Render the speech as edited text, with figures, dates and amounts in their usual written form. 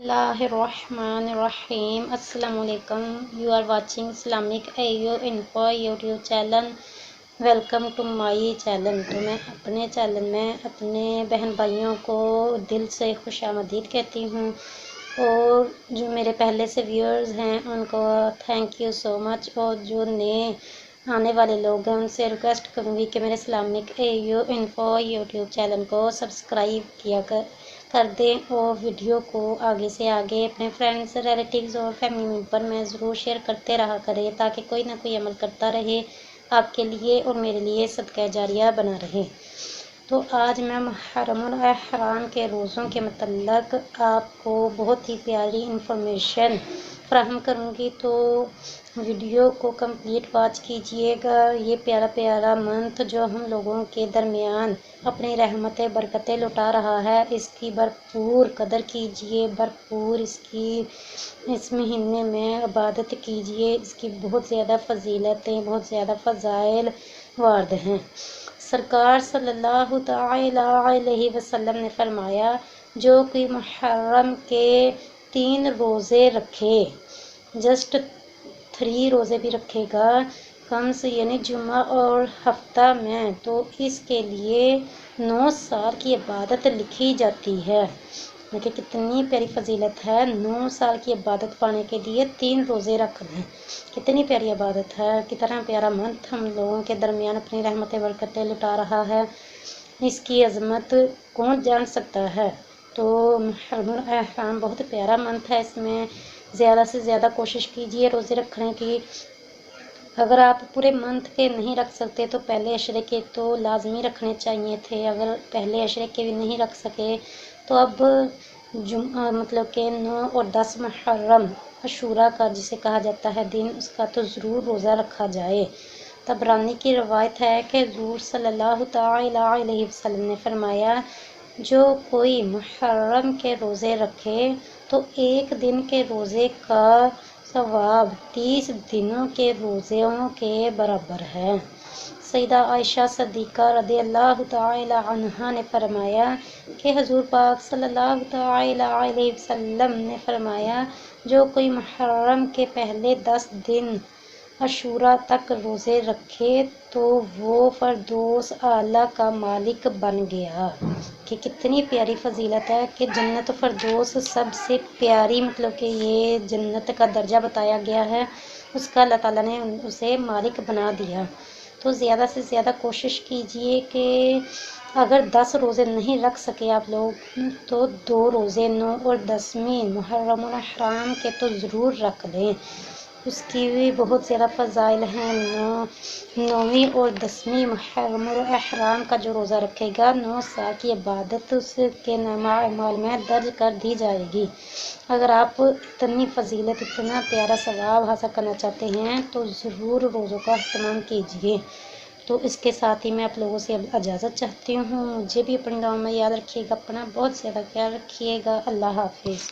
Bismillahirrahmanirrahim. Assalamualaikum. You are watching Islamic AU Info YouTube channel. Welcome to my channel. तो मैं अपने channel में अपने बहन भाइयों को दिल से खुशामदीद कहती हूँ, और जो मेरे पहले से व्यूअर्स हैं उनको थैंक यू सो मच, और जो नए आने वाले लोग हैं उनसे रिक्वेस्ट करूँगी कि मेरे Islamic AU info YouTube channel को सब्सक्राइब कर दें, और वीडियो को आगे से आगे अपने फ्रेंड्स, रिलेटिव्स और फैमिली मेम्बर में ज़रूर शेयर करते रहा करें, ताकि कोई ना कोई अमल करता रहे आपके लिए और मेरे लिए सदका जारिया बना रहे। तो आज मैं मुहर्रमुल एहराम के रोज़ों के मतलब आपको बहुत ही प्यारी इंफॉर्मेशन फराहम करूँगी, तो वीडियो को कंप्लीट वॉच कीजिएगा। ये प्यारा प्यारा मंथ जो हम लोगों के दरमियान अपनी रहमतें बरकतें लुटा रहा है, इसकी भरपूर कदर कीजिए, भरपूर इस महीने में इबादत कीजिए। इसकी बहुत ज़्यादा फजीलतें, बहुत ज़्यादा फ़ज़ाइल वार्द हैं। सरकार सल्लल्लाहु तआला अलैहि वसल्लम ने फरमाया, जो कोई मुहर्रम के 3 रोज़े रखे, जस्ट 3 रोज़े भी रखेगा खम्स यानी जुम्मा और हफ्ता में, तो इसके लिए 9 साल की इबादत लिखी जाती है। देखिए कितनी प्यारी फजीलत है, 9 साल की इबादत पाने के लिए 3 रोज़े रख लें। कितनी प्यारी इबादत है, कितना प्यारा मंथ हम लोगों के दरमियान अपनी रहमतें बरकतें लुटा रहा है। इसकी अज़मत कौन जान सकता है। तो मुहर्रमुल एहराम बहुत प्यारा मंथ है, इसमें ज़्यादा से ज़्यादा कोशिश कीजिए रोज़े रखने की। अगर आप पूरे मंथ के नहीं रख सकते तो पहले अशरे के तो लाजमी रखने चाहिए थे। अगर पहले अशरे के भी नहीं रख सके तो अब मतलब कि 9 और 10 मुहर्रम अशूरा का जिसे कहा जाता है दिन, उसका तो ज़रूर रोज़ा रखा जाए। तबरानी की रवायत है कि हुज़ूर सल्लल्लाहु तआला अलैहि वसल्लम ने फरमाया, जो कोई मुहर्रम के रोज़े रखे तो 1 दिन के रोज़े का सवाब 30 दिनों के रोज़ों के बराबर है। सईदा आयशा सद्दीक़ा रज़ियल्लाहु तआला अन्हा ने फरमाया कि हुज़ूर पाक सल्लल्लाहु तआला अलैहि वसल्लम ने फरमाया, जो कोई मुहर्रम के पहले 10 दिन अशूरा तक रोज़े रखे तो वो फरदौस आला का मालिक बन गया। कि कितनी प्यारी फजीलत है कि जन्नत फरदौस सबसे प्यारी, मतलब कि ये जन्नत का दर्जा बताया गया है, उसका अल्लाह ताला ने उसे मालिक बना दिया। तो ज़्यादा से ज़्यादा कोशिश कीजिए कि अगर 10 रोज़े नहीं रख सके आप लोग तो 2 रोज़े 9 और 10वीं मुहर्रमुल एहराम के तो ज़रूर रख लें। उसकी भी बहुत ज़्यादा फ़ज़ाइल हैं। 9वीं और 10वीं मुहर्रमुल एहराम का जो रोज़ा रखेगा 9 साल की इबादत उसके नामा अमाल में दर्ज कर दी जाएगी। अगर आप इतनी फजीलत, इतना प्यारा सवाब हासिल करना चाहते हैं तो ज़रूर रोज़ों का अहतमाम कीजिए। तो इसके साथ ही मैं आप लोगों से अब इजाज़त चाहती हूँ। मुझे भी अपने गाँव में याद रखिएगा, अपना बहुत ज़्यादा ख्याल रखिएगा। अल्लाह हाफिज़।